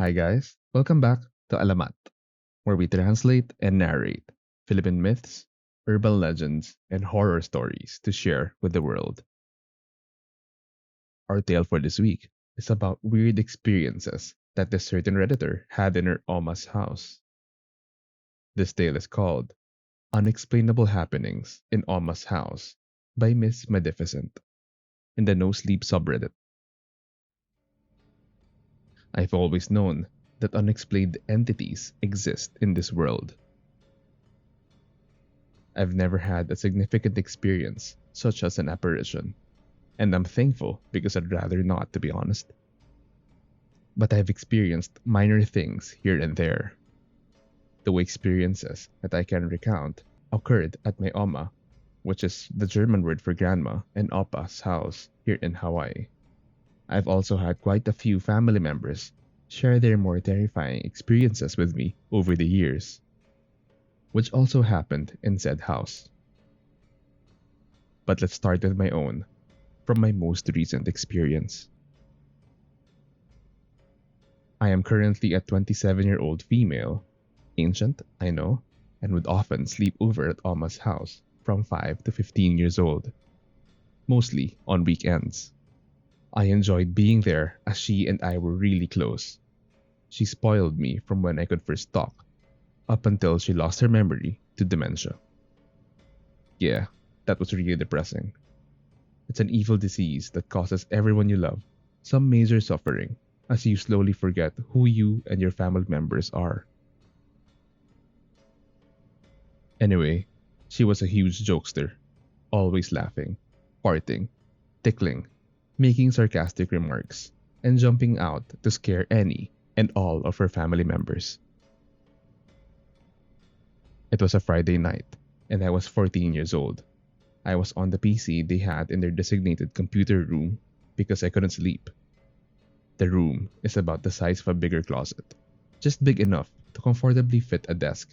Hi guys, welcome back to Alamat, where we translate and narrate Philippine myths, urban legends, and horror stories to share with the world. Our tale for this week is about weird experiences that this certain Redditor had in her Oma's house. This tale is called Unexplainable Happenings in Oma's House by Miss Maleficent in the No Sleep subreddit. I've always known that unexplained entities exist in this world. I've never had a significant experience such as an apparition, and I'm thankful because I'd rather not, to be honest. But I've experienced minor things here and there. The experiences that I can recount occurred at my Oma, which is the German word for grandma, and Opa's house here in Hawaii. I've also had quite a few family members share their more terrifying experiences with me over the years, which also happened in said house. But let's start with my own, from my most recent experience. I am currently a 27-year-old female, ancient, I know, and would often sleep over at Oma's house from 5 to 15 years old, mostly on weekends. I enjoyed being there as she and I were really close. She spoiled me from when I could first talk, up until she lost her memory to dementia. Yeah, that was really depressing. It's an evil disease that causes everyone you love some major suffering as you slowly forget who you and your family members are. Anyway, she was a huge jokester, always laughing, farting, tickling, making sarcastic remarks, and jumping out to scare any and all of her family members. It was a Friday night, and I was 14 years old. I was on the PC they had in their designated computer room because I couldn't sleep. The room is about the size of a bigger closet, just big enough to comfortably fit a desk,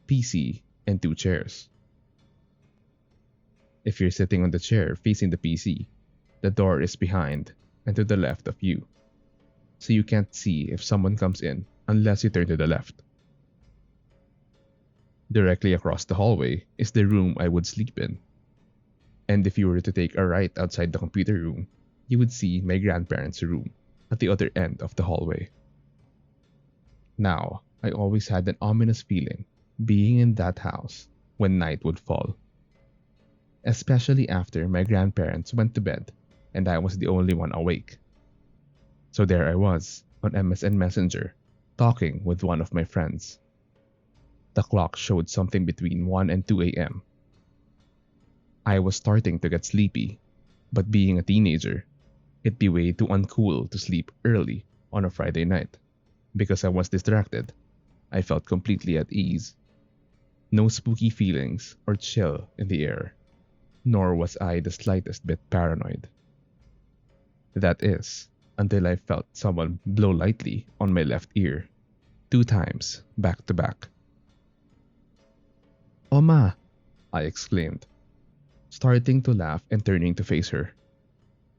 PC, and two chairs. If you're sitting on the chair facing the PC, the door is behind and to the left of you, so you can't see if someone comes in unless you turn to the left. Directly across the hallway is the room I would sleep in. And if you were to take a right outside the computer room, you would see my grandparents' room at the other end of the hallway. Now, I always had an ominous feeling being in that house when night would fall, especially after my grandparents went to bed and I was the only one awake. So there I was on MSN Messenger talking with one of my friends. The clock showed something between 1 and 2 a.m. I was starting to get sleepy, but being a teenager, it'd be way too uncool to sleep early on a Friday night. Because I was distracted, I felt completely at ease. No spooky feelings or chill in the air, nor was I the slightest bit paranoid. That is, until I felt someone blow lightly on my left ear, 2 times back to back. "Oma!" I exclaimed, starting to laugh and turning to face her.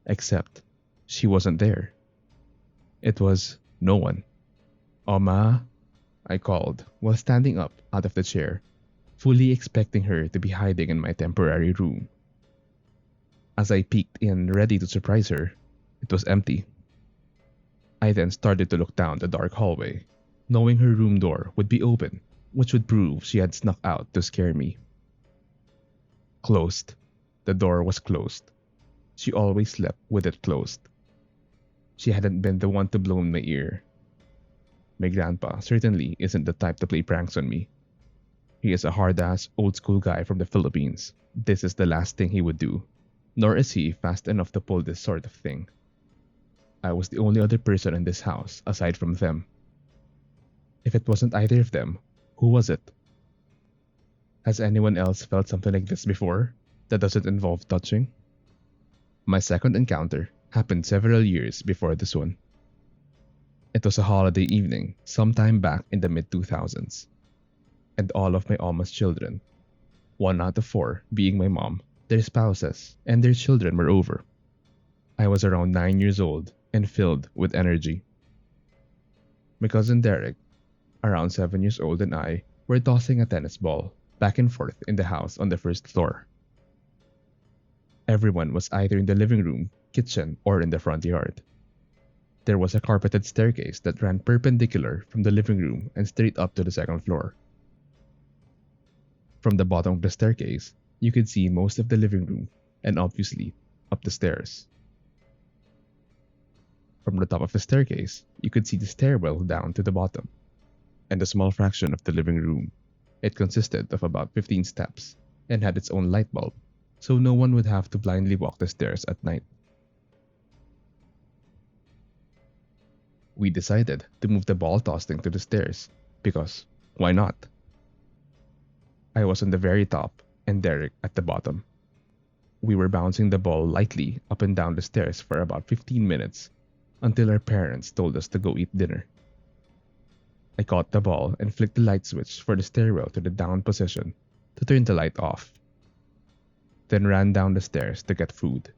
Except, she wasn't there. It was no one. "Oma!" I called while standing up out of the chair, fully expecting her to be hiding in my temporary room. As I peeked in ready to surprise her, it was empty. I then started to look down the dark hallway, knowing her room door would be open, which would prove she had snuck out to scare me. Closed. The door was closed. She always slept with it closed. She hadn't been the one to blow in my ear. My grandpa certainly isn't the type to play pranks on me. He is a hard-ass, old-school guy from the Philippines. This is the last thing he would do. Nor is he fast enough to pull this sort of thing. I was the only other person in this house aside from them. If it wasn't either of them, who was it? Has anyone else felt something like this before that doesn't involve touching? My second encounter happened several years before this one. It was a holiday evening sometime back in the mid-2000s, and all of my Oma's children, 1 out of 4 being my mom, their spouses, and their children were over. I was around 9 years old and filled with energy. My cousin Derek, around 7 years old, and I were tossing a tennis ball back and forth in the house on the first floor. Everyone was either in the living room, kitchen, or in the front yard. There was a carpeted staircase that ran perpendicular from the living room and straight up to the second floor. From the bottom of the staircase, you could see most of the living room and obviously up the stairs. From the top of the staircase, you could see the stairwell down to the bottom, and a small fraction of the living room. It consisted of about 15 steps and had its own light bulb, so no one would have to blindly walk the stairs at night. We decided to move the ball tossing to the stairs because why not? I was on the very top and Derek at the bottom. We were bouncing the ball lightly up and down the stairs for about 15 minutes until our parents told us to go eat dinner. I caught the ball and flicked the light switch for the stairwell to the down position to turn the light off, then ran down the stairs to get food.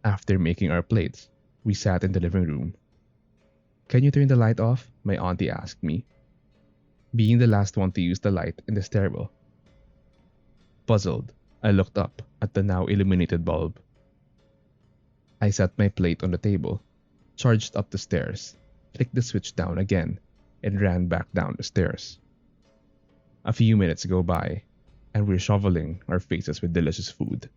After making our plates, we sat in the living room. "Can you turn the light off?" my auntie asked me, being the last one to use the light in the stairwell. Puzzled, I looked up at the now illuminated bulb. I set my plate on the table, charged up the stairs, flicked the switch down again, and ran back down the stairs. A few minutes go by, and we're shoveling our faces with delicious food.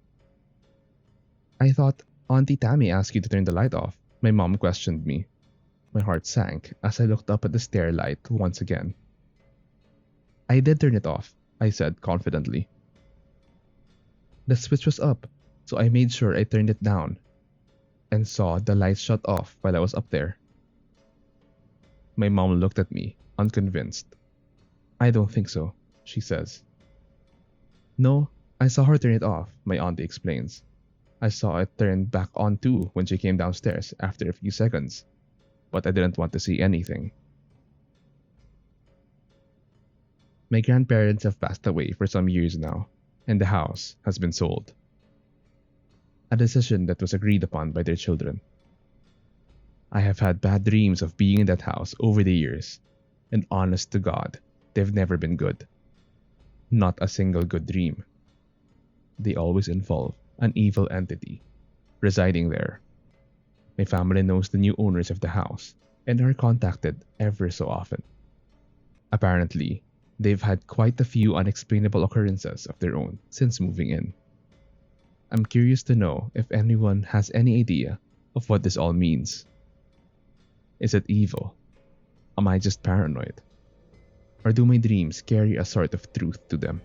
"I thought Auntie Tammy asked you to turn the light off," my mom questioned me. My heart sank as I looked up at the stair light once again. "I did turn it off," I said confidently. "The switch was up, so I made sure I turned it down and saw the light shut off while I was up there." My mom looked at me, unconvinced. "I don't think so," she says. "No, I saw her turn it off," my auntie explains. "I saw it turn back on too when she came downstairs after a few seconds, but I didn't want to see anything." My grandparents have passed away for some years now, and the house has been sold. A decision that was agreed upon by their children. I have had bad dreams of being in that house over the years, and honest to God, they've never been good. Not a single good dream. They always involve an evil entity residing there. My family knows the new owners of the house and are contacted ever so often. Apparently, they've had quite a few unexplainable occurrences of their own since moving in. I'm curious to know if anyone has any idea of what this all means. Is it evil? Am I just paranoid? Or do my dreams carry a sort of truth to them?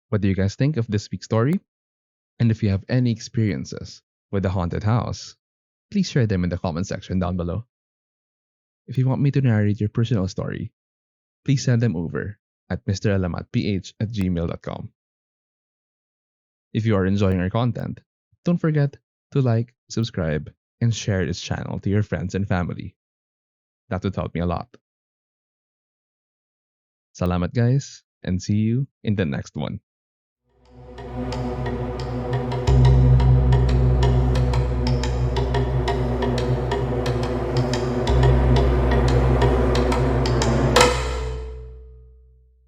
What do you guys think of this week's story? And if you have any experiences with the haunted house, please share them in the comment section down below. If you want me to narrate your personal story, please send them over at mralamatph@gmail.com. If you are enjoying our content, don't forget to like, subscribe, and share this channel to your friends and family. That would help me a lot. Salamat guys, and see you in the next one.